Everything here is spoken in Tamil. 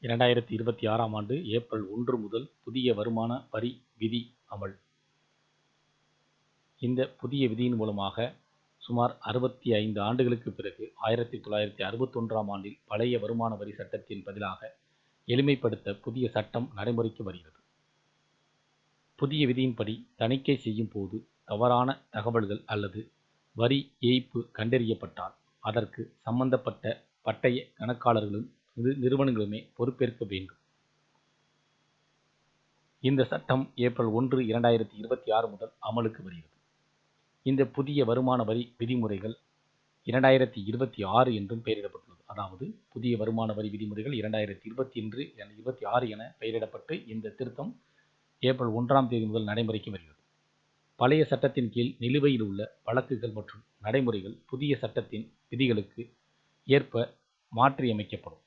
2026ஆம் ஆண்டு ஏப்ரல் 1 முதல் புதிய வருமான வரி விதி அமல். இந்த புதிய விதியின் மூலமாக சுமார் 65 ஆண்டுகளுக்கு பிறகு 1961ஆம் ஆண்டில் பழைய வருமான வரி சட்டத்தின் பதிலாக எளிமைப்படுத்த புதிய சட்டம் நடைமுறைக்கு வருகிறது. புதிய விதியின்படி தணிக்கை செய்யும் போது தவறான தகவல்கள் அல்லது வரி ஏய்ப்பு கண்டறியப்பட்டால் அதற்கு சம்பந்தப்பட்ட பட்டய கணக்காளர்களும் நிறுவனங்களுமே பொறுப்பேற்க வேண்டும். இந்த சட்டம் ஏப்ரல் 1, 2026 முதல் அமலுக்கு வருகிறது. இந்த புதிய வருமான வரி விதிமுறைகள் 2026 என்றும் பெயரிடப்பட்டுள்ளது. அதாவது புதிய வருமான வரி விதிமுறைகள் 2026 என பெயரிடப்பட்டு இந்த திருத்தம் ஏப்ரல் 1ஆம் தேதி முதல் நடைமுறைக்கு வருகிறது. பழைய சட்டத்தின் கீழ் நிலுவையில் உள்ள வழக்குகள் மற்றும் நடைமுறைகள் புதிய சட்டத்தின் விதிகளுக்கு ஏற்ப மாற்றியமைக்கப்படும்.